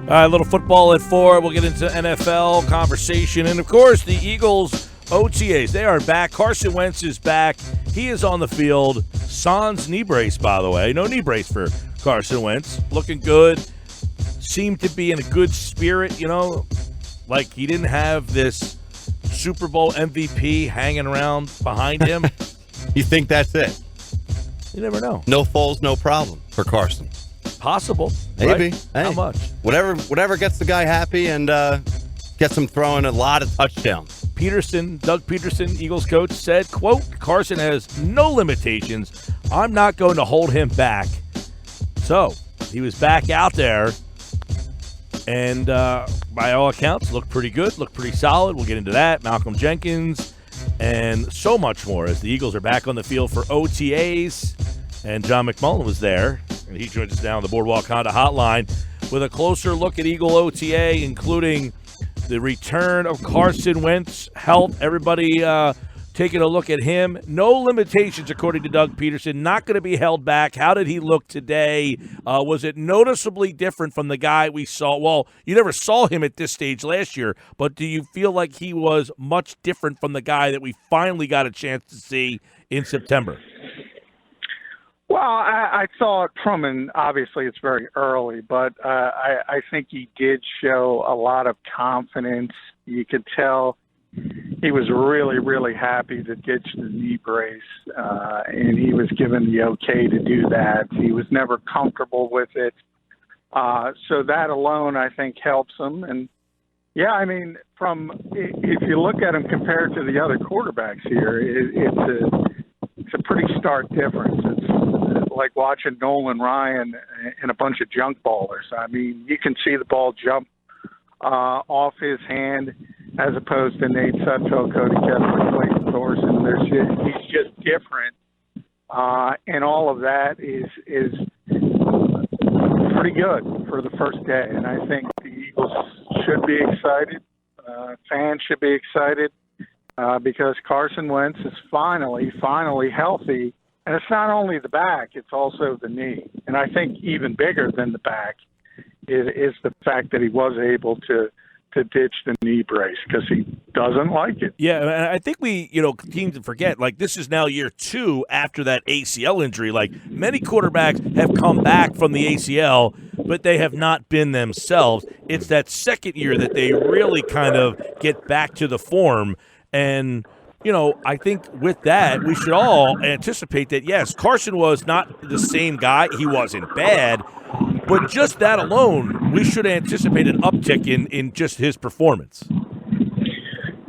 All right, a little football at 4. We'll get into NFL conversation. And, of course, the Eagles OTAs. They are back. Carson Wentz is back. He is on the field. Sans knee brace, by the way. No knee brace for Carson Wentz. Looking good. Seemed to be in a good spirit, like he didn't have this Super Bowl MVP hanging around behind him. You think that's it? You never know. No Foles, no problem for Carson. Possible. Maybe. Right? Hey, how much? Whatever gets the guy happy and gets him throwing a lot of touchdowns. Doug Peterson, Eagles coach, said, quote, Carson has no limitations. I'm not going to hold him back. So he was back out there and by all accounts looked pretty good, looked pretty solid. We'll get into that. Malcolm Jenkins and so much more as the Eagles are back on the field for OTAs. And John McMullen was there, and he joins us now on the Boardwalk Honda Hotline with a closer look at Eagle OTA, including the return of Carson Wentz, health, everybody taking a look at him. No limitations, according to Doug Peterson, not going to be held back. How did he look today? Was it noticeably different from the guy we saw? Well, you never saw him at this stage last year, but do you feel like he was much different from the guy that we finally got a chance to see in September? Well, I saw it from, and obviously it's very early, but I think he did show a lot of confidence. You could tell he was really, really happy to ditch the knee brace, and he was given the okay to do that. He was never comfortable with it. So that alone, I think, helps him. And, yeah, I mean, if you look at him compared to the other quarterbacks here, it's a pretty stark difference. It's like watching Nolan Ryan and a bunch of junk ballers. I mean, you can see the ball jump off his hand as opposed to Nate Sudfeld, Cody Kessler, Clayton Thorson. He's just different. And all of that is pretty good for the first day. And I think the Eagles should be excited. Fans should be excited. Because Carson Wentz is finally healthy. And it's not only the back, it's also the knee. And I think even bigger than the back is the fact that he was able to ditch the knee brace because he doesn't like it. Yeah, and I think we, continue to forget, like, this is now year 2 after that ACL injury. Like, many quarterbacks have come back from the ACL, but they have not been themselves. It's that second year that they really kind of get back to the form. And, I think with that, we should all anticipate that, yes, Carson was not the same guy. He wasn't bad. But just that alone, we should anticipate an uptick in just his performance.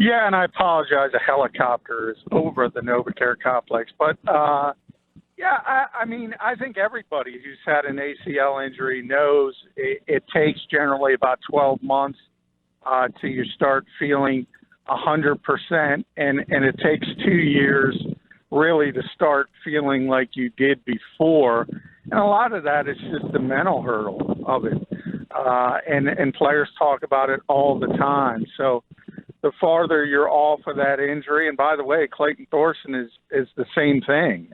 Yeah, and I apologize. A helicopter is over the Novacare complex. But, I mean, I think everybody who's had an ACL injury knows it takes generally about 12 months till you start feeling 100%, and it takes 2 years really to start feeling like you did before. And a lot of that is just the mental hurdle of it. And players talk about it all the time. So the farther you're off of that injury, and by the way, Clayton Thorson is the same thing.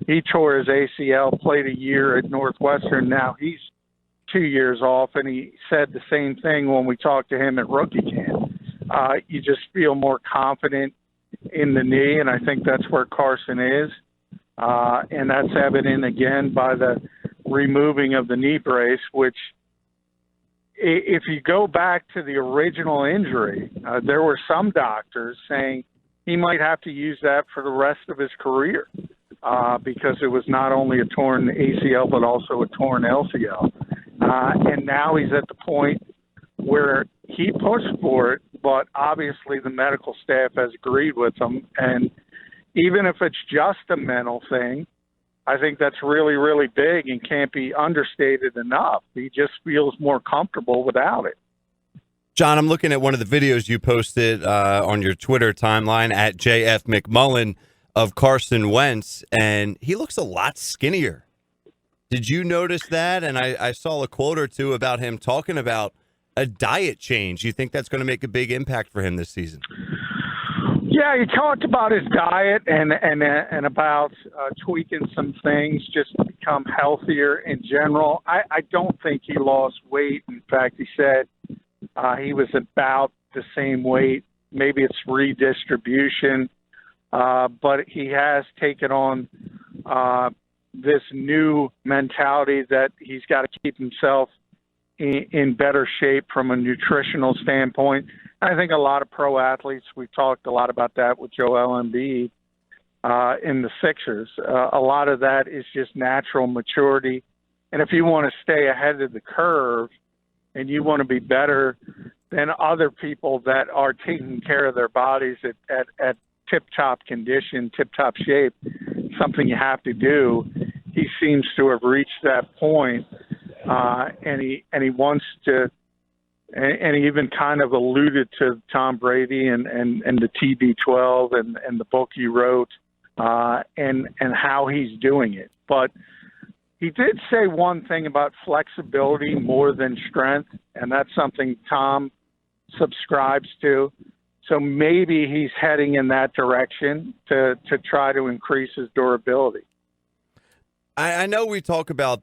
He tore his ACL, played a year at Northwestern. Now he's 2 years off, and he said the same thing when we talked to him at rookie camp. You just feel more confident in the knee, and I think that's where Carson is. And that's evident, again, by the removing of the knee brace, which if you go back to the original injury, there were some doctors saying he might have to use that for the rest of his career because it was not only a torn ACL but also a torn LCL. And now he's at the point where he pushed for it, but obviously the medical staff has agreed with him. And even if it's just a mental thing, I think that's really, really big and can't be understated enough. He just feels more comfortable without it. John, I'm looking at one of the videos you posted on your Twitter timeline at JF McMullen of Carson Wentz, and he looks a lot skinnier. Did you notice that? And I saw a quote or two about him talking about a diet change. You think that's going to make a big impact for him this season? Yeah, he talked about his diet and about tweaking some things just become healthier in general. I don't think he lost weight. In fact, he said he was about the same weight. Maybe it's redistribution, but he has taken on this new mentality that he's got to keep himself in better shape from a nutritional standpoint. I think a lot of pro athletes, we've talked a lot about that with Joel Embiid in the Sixers. A lot of that is just natural maturity. And if you want to stay ahead of the curve and you want to be better than other people that are taking care of their bodies at tip-top condition, tip-top shape, something you have to do. He seems to have reached that point, and he wants to, and he even kind of alluded to Tom Brady and the TB12 and the book you wrote, and how he's doing it. But he did say one thing about flexibility more than strength, and that's something Tom subscribes to. So maybe he's heading in that direction to try to increase his durability. I know we talk about,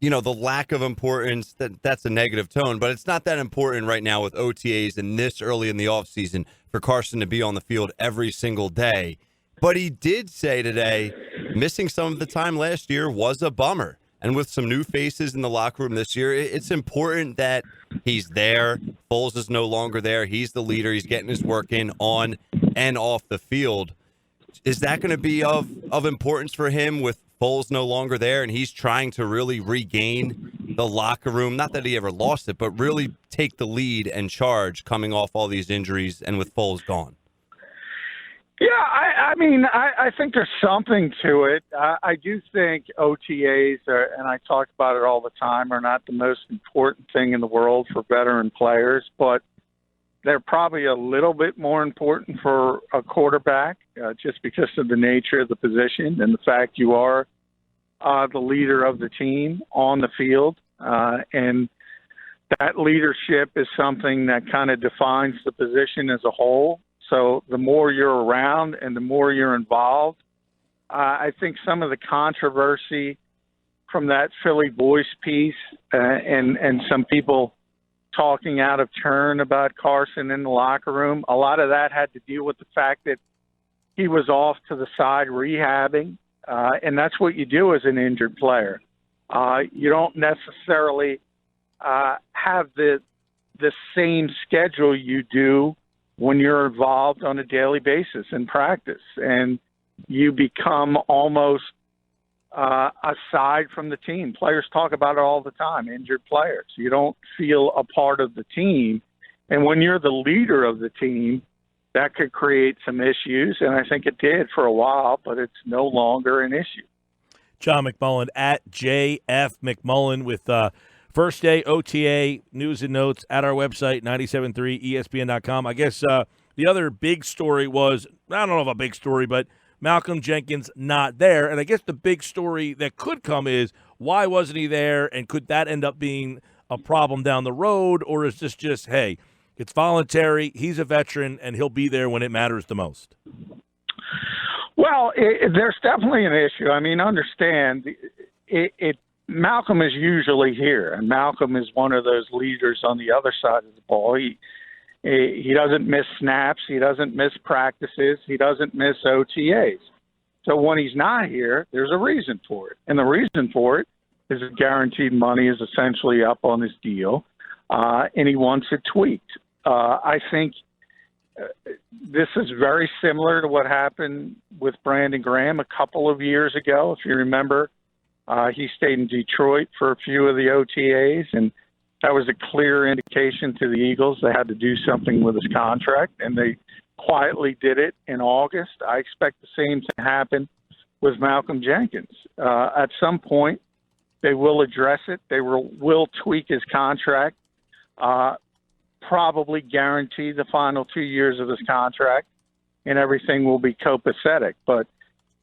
the lack of importance, that's a negative tone, but it's not that important right now with OTAs and this early in the offseason for Carson to be on the field every single day. But he did say today, missing some of the time last year was a bummer. And with some new faces in the locker room this year, it's important that he's there. Foles is no longer there. He's the leader. He's getting his work in on and off the field. Is that going to be of importance for him with Foles no longer there and he's trying to really regain the locker room? Not that he ever lost it, but really take the lead and charge coming off all these injuries and with Foles gone. Yeah, I think there's something to it. I do think OTAs, and I talk about it all the time, are not the most important thing in the world for veteran players, but they're probably a little bit more important for a quarterback just because of the nature of the position and the fact you are the leader of the team on the field. And that leadership is something that kind of defines the position as a whole. So the more you're around and the more you're involved, I think some of the controversy from that Philly voice piece and some people talking out of turn about Carson in the locker room, a lot of that had to deal with the fact that he was off to the side rehabbing, and that's what you do as an injured player. You don't necessarily have the same schedule you do when you're involved on a daily basis in practice, and you become almost aside from the team. Players talk about it all the time, injured players. You don't feel a part of the team. And when you're the leader of the team, that could create some issues, and I think it did for a while, but it's no longer an issue. John McMullen at JF McMullen with First Day OTA news and notes at our website, 973ESPN.com. I guess the other big story was, I don't know if a big story, but Malcolm Jenkins not there. And I guess the big story that could come is, why wasn't he there, and could that end up being a problem down the road, or is this just, hey, it's voluntary, he's a veteran, and he'll be there when it matters the most? Well, there's definitely an issue. I mean, understand, Malcolm is usually here, and Malcolm is one of those leaders on the other side of the ball. He doesn't miss snaps. He doesn't miss practices. He doesn't miss OTAs. So when he's not here, there's a reason for it. And the reason for it is that guaranteed money is essentially up on his deal, and he wants it tweaked. I think this is very similar to what happened with Brandon Graham a couple of years ago. If you remember, he stayed in Detroit for a few of the OTAs, and that was a clear indication to the Eagles they had to do something with his contract, and they quietly did it in August. I expect the same to happen with Malcolm Jenkins. At some point, they will address it. They will tweak his contract, probably guarantee the final 2 years of his contract, and everything will be copacetic. But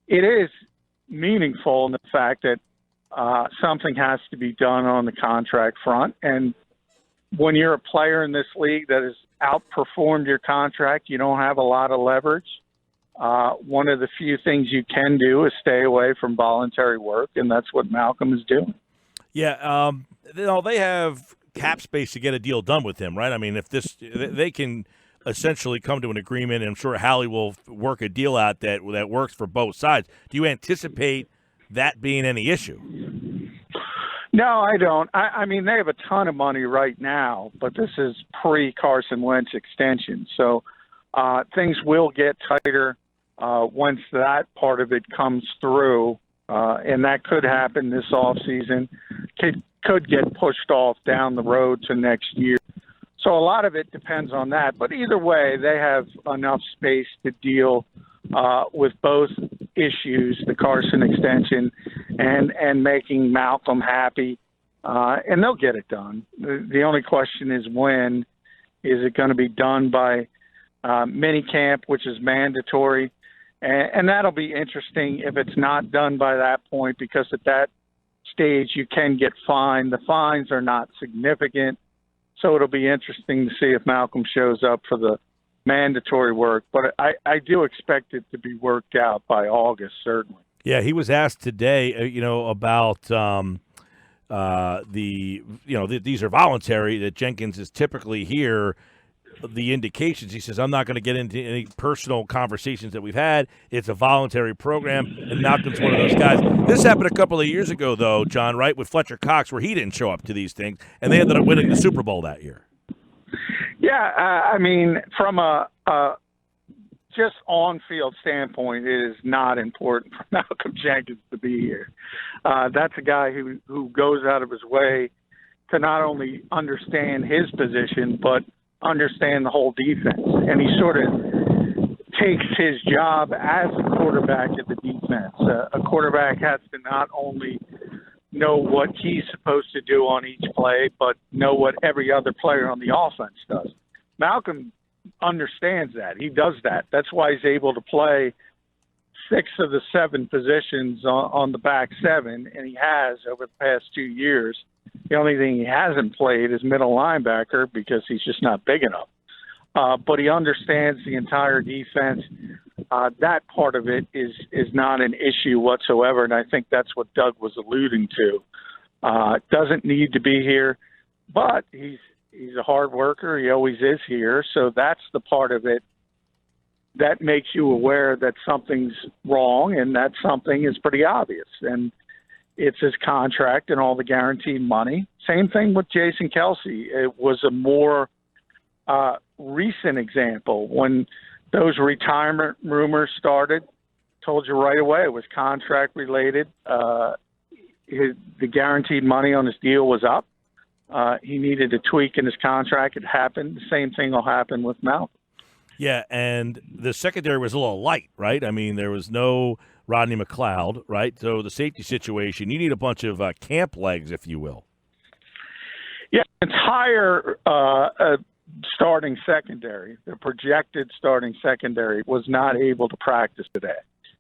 it is meaningful in the fact that something has to be done on the contract front. And when you're a player in this league that has outperformed your contract, you don't have a lot of leverage. one of the few things you can do is stay away from voluntary work, and that's what Malcolm is doing. Yeah, they have cap space to get a deal done with him, right? I mean, if they can essentially come to an agreement, and I'm sure Hallie will work a deal out that works for both sides. Do you anticipate that being any issue? No, I don't. I mean, they have a ton of money right now, but this is pre-Carson Wentz extension. So things will get tighter once that part of it comes through, and that could happen this offseason. Could get pushed off down the road to next year. So a lot of it depends on that. But either way, they have enough space to deal with both issues, the Carson extension and making Malcolm happy, and they'll get it done. The only question is when. Is it going to be done by minicamp, which is mandatory? And that'll be interesting if it's not done by that point, because at that stage you can get fined. The fines are not significant, so it'll be interesting to see if Malcolm shows up for the mandatory work, but I do expect it to be worked out by August, certainly. Yeah, he was asked today, about these are voluntary, that Jenkins is typically here. The indications, he says, I'm not going to get into any personal conversations that we've had. It's a voluntary program, and Malcolm's one of those guys. This happened a couple of years ago, though, John, right, with Fletcher Cox, where he didn't show up to these things, and they ended up winning the Super Bowl that year. Yeah, I mean, from a just on-field standpoint, it is not important for Malcolm Jenkins to be here. That's a guy who goes out of his way to not only understand his position, but understand the whole defense. And he sort of takes his job as a quarterback of the defense. A quarterback has to not only know what he's supposed to do on each play, but know what every other player on the offense does. Malcolm understands that. He does that. That's why he's able to play 6 of the 7 positions on the back 7, and he has over the past 2 years. The only thing he hasn't played is middle linebacker because he's just not big enough. But he understands the entire defense. That part of it is not an issue whatsoever, and I think that's what Doug was alluding to. Doesn't need to be here, but he's a hard worker. He always is here, so that's the part of it that makes you aware that something's wrong, and that something is pretty obvious. And it's his contract and all the guaranteed money. Same thing with Jason Kelsey. It was a more recent example when those retirement rumors started. Told you right away it was contract related. The guaranteed money on his deal was up. He needed a tweak in his contract. It happened. The same thing will happen with Malcolm. Yeah, and the secondary was a little light, right? I mean, there was no Rodney McLeod, right? So the safety situation, you need a bunch of camp legs, if you will. Yeah, entire starting secondary, the projected starting secondary, was not able to practice today.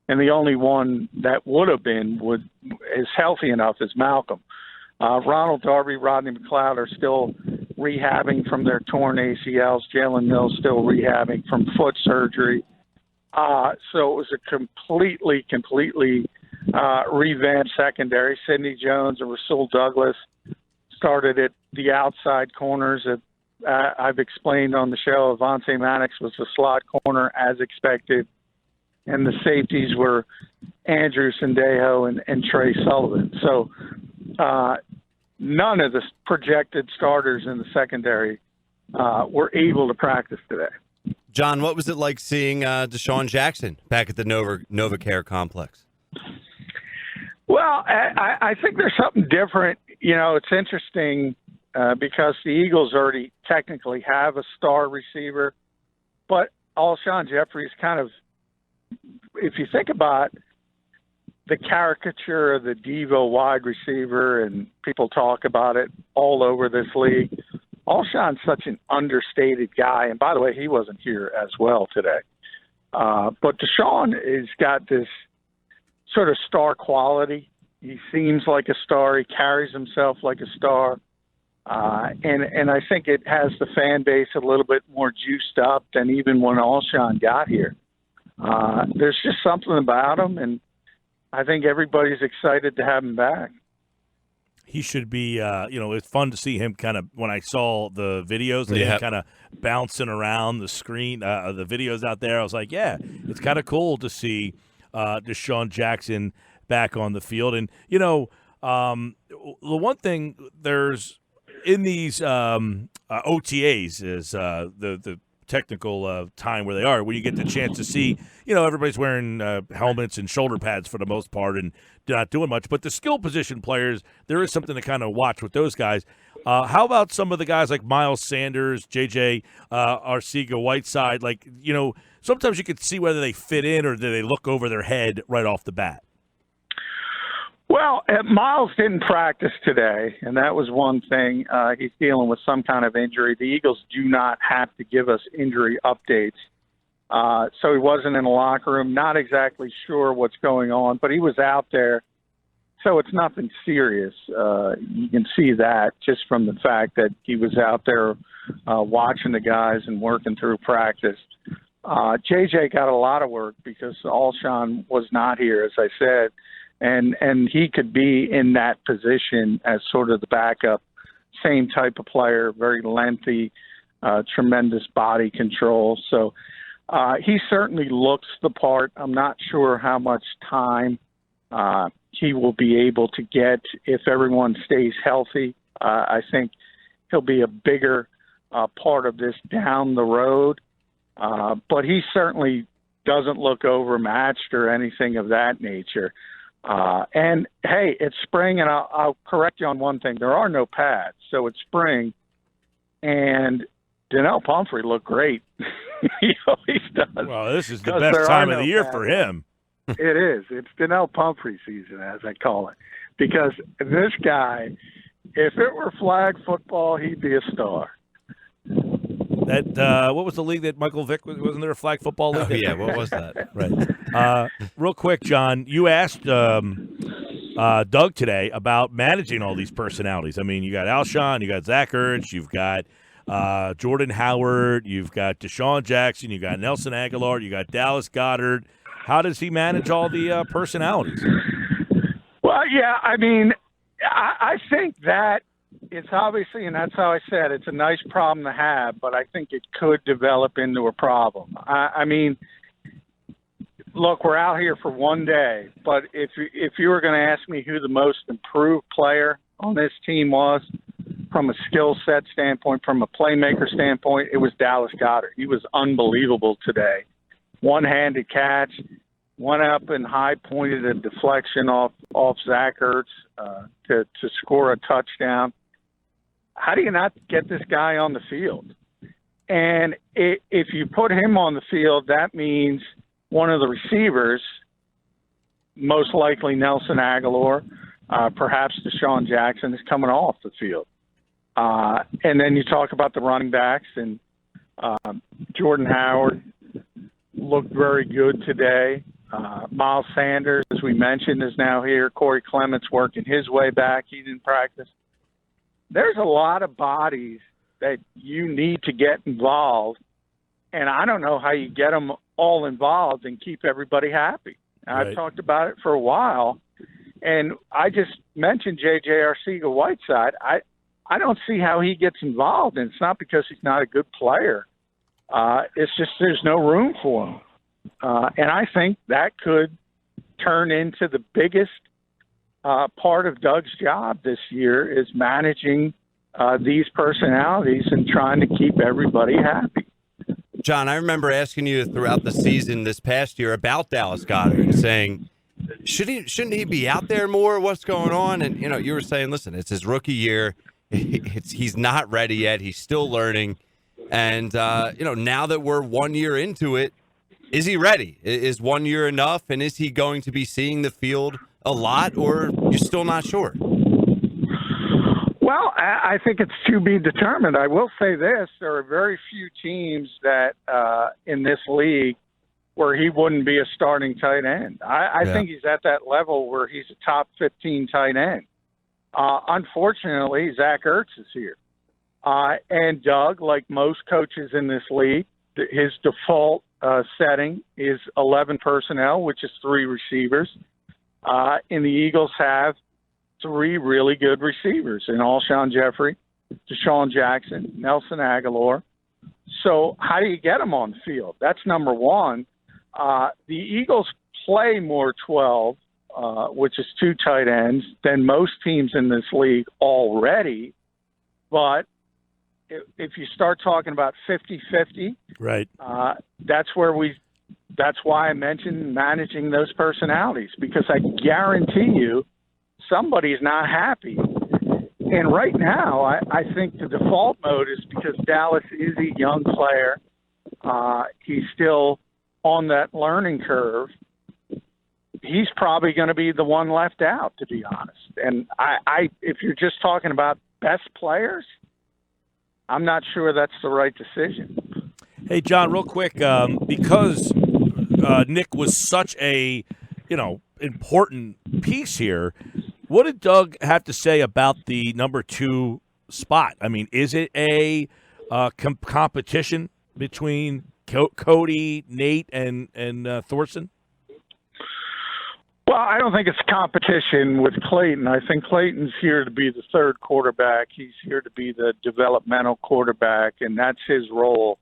And the only one that would have been is healthy enough is Malcolm. Ronald Darby, Rodney McLeod are still rehabbing from their torn ACLs. Jalen Mills still rehabbing from foot surgery. So it was a completely revamped secondary. Sidney Jones and Rasul Douglas started at the outside corners. I've explained on the show, Avonte Maddox was the slot corner as expected. And the safeties were Andrew Sendejo and Trey Sullivan. So none of the projected starters in the secondary were able to practice today. John, what was it like seeing Deshaun Jackson back at the NovaCare complex? Well, I think there's something different. You know, it's interesting because the Eagles already technically have a star receiver, but Alshon Jeffrey is kind of, if you think about the caricature of the Devo wide receiver, and people talk about it all over this league, Alshon's such an understated guy. And by the way, he wasn't here as well today. But Deshaun has got this sort of star quality. He seems like a star. He carries himself like a star. And I think it has the fan base a little bit more juiced up than even when Alshon got here. There's just something about him, and I think everybody's excited to have him back. He should be, it's fun to see him kind of, when I saw the videos, of him kind of bouncing around the screen, the videos out there, I was like, yeah, it's kind of cool to see Deshaun Jackson back on the field. And, the one thing there's in these OTAs is the technical time where they are, when you get the chance to see, everybody's wearing helmets and shoulder pads for the most part and not doing much. But the skill position players, there is something to kind of watch with those guys. How about some of the guys like Miles Sanders, JJ Arcega-Whiteside? Like, sometimes you could see whether they fit in or do they look over their head right off the bat. Well, Miles didn't practice today, and that was one thing. He's dealing with some kind of injury. The Eagles do not have to give us injury updates. So he wasn't in the locker room, not exactly sure what's going on, but he was out there. So it's nothing serious. You can see that just from the fact that he was out there watching the guys and working through practice. JJ got a lot of work because Alshon was not here, as I said. And he could be in that position as sort of the backup, same type of player, very lengthy, tremendous body control. So he certainly looks the part. I'm not sure how much time he will be able to get if everyone stays healthy. I think he'll be a bigger part of this down the road. But he certainly doesn't look overmatched or anything of that nature. And hey, it's spring, and I'll correct you on one thing. There are no pads, so it's spring, and Donnell Pumphrey looked great. He always does. Well, this is the best time of the year for him. It is. It's Donnell Pumphrey season, as I call it, because this guy, if it were flag football, he'd be a star. That what was the league that Michael Vick was? Wasn't there a flag football league? Oh, yeah, what was that? Right. Real quick, John, you asked Doug today about managing all these personalities. I mean, you got Alshon, you got Zach Ertz, you've got Jordan Howard, you've got Deshaun Jackson, you got Nelson Aguilar, you got Dallas Goedert. How does he manage all the personalities? Well, yeah, I mean, I think that it's obviously, and that's how I said, it's a nice problem to have, but I think it could develop into a problem. I mean, look, we're out here for one day, but if you were going to ask me who the most improved player on this team was from a skill set standpoint, from a playmaker standpoint, it was Dallas Goedert. He was unbelievable today. One-handed catch, went up and high pointed a deflection off Zach Ertz to score a touchdown. How do you not get this guy on the field? And if you put him on the field, that means one of the receivers, most likely Nelson Aguilar, perhaps Deshaun Jackson, is coming off the field. And then you talk about the running backs, and Jordan Howard looked very good today. Miles Sanders, as we mentioned, is now here. Corey Clement's working his way back. He didn't practice. There's a lot of bodies that you need to get involved, and I don't know how you get them all involved and keep everybody happy. Right. I've talked about it for a while, and I just mentioned J.J. Arcega-Whiteside. I don't see how he gets involved, and it's not because he's not a good player. It's just there's no room for him. And I think that could turn into the biggest part of Doug's job this year is managing these personalities and trying to keep everybody happy. John, I remember asking you throughout the season this past year about Dallas Goedert, saying, shouldn't he be out there more? What's going on? And, you were saying, listen, it's his rookie year. He's not ready yet. He's still learning. And, now that we're 1 year into it, is he ready? Is 1 year enough? And is he going to be seeing the field a lot, or you're still not sure? Well, I think it's to be determined. I will say this. There are very few teams that in this league where he wouldn't be a starting tight end. I think he's at that level where he's a top 15 tight end. Unfortunately, Zach Ertz is here. And Doug, like most coaches in this league, his default setting is 11 personnel, which is 3 receivers. And the Eagles have 3 really good receivers in Alshon Jeffrey, Deshaun Jackson, Nelson Aguilar. So how do you get them on the field? That's number one. The Eagles play more 12, which is 2 tight ends, than most teams in this league already. But if you start talking about 50-50, right, that's why I mentioned managing those personalities, because I guarantee you somebody's not happy. And right now, I think the default mode is because Dallas is a young player. He's still on that learning curve. He's probably going to be the one left out, to be honest. And if you're just talking about best players, I'm not sure that's the right decision. Hey, John, real quick, because Nick was such a, important piece here, what did Doug have to say about the number 2 spot? I mean, is it a competition between Cody, Nate, and Thorson? Well, I don't think it's competition with Clayton. I think Clayton's here to be the 3rd quarterback. He's here to be the developmental quarterback, and that's his role.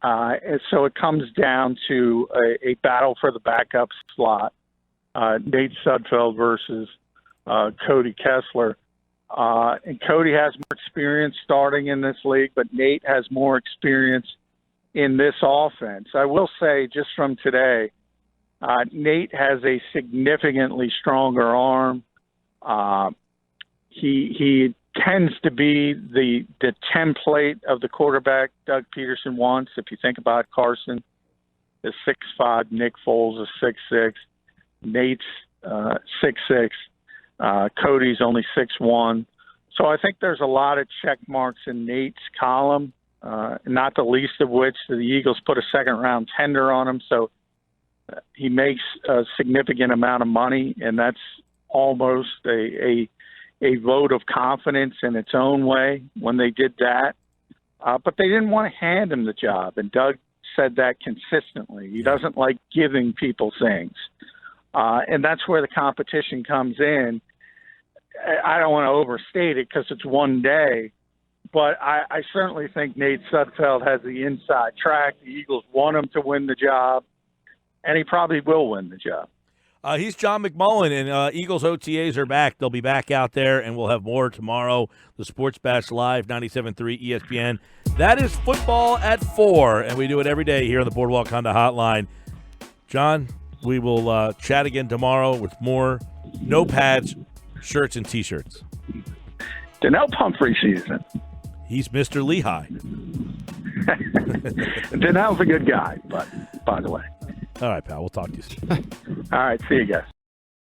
And so it comes down to a battle for the backup slot, Nate Sudfeld versus Cody Kessler. And Cody has more experience starting in this league, but Nate has more experience in this offense. I will say, just from today, Nate has a significantly stronger arm. He tends to be the template of the quarterback Doug Peterson wants. If you think about Carson is 6'5", Nick Foles is 6'6", Nate's 6'6", Cody's only 6'1". So I think there's a lot of check marks in Nate's column, not the least of which the Eagles put a second-round tender on him. So he makes a significant amount of money, and that's almost a vote of confidence in its own way when they did that. But they didn't want to hand him the job, and Doug said that consistently. He doesn't like giving people things. And that's where the competition comes in. I don't want to overstate it because it's one day, but I certainly think Nate Sudfeld has the inside track. The Eagles want him to win the job, and he probably will win the job. He's John McMullen, and Eagles OTAs are back. They'll be back out there, and we'll have more tomorrow. The Sports Bash Live, 97.3 ESPN. That is football at 4, and we do it every day here on the Boardwalk Honda Hotline. John, we will chat again tomorrow with more no pads, shirts, and T-shirts. Donnell Pumphrey season. He's Mr. Lehigh. Donnell's a good guy, but by the way. All right, pal. We'll talk to you soon. All right. See you guys.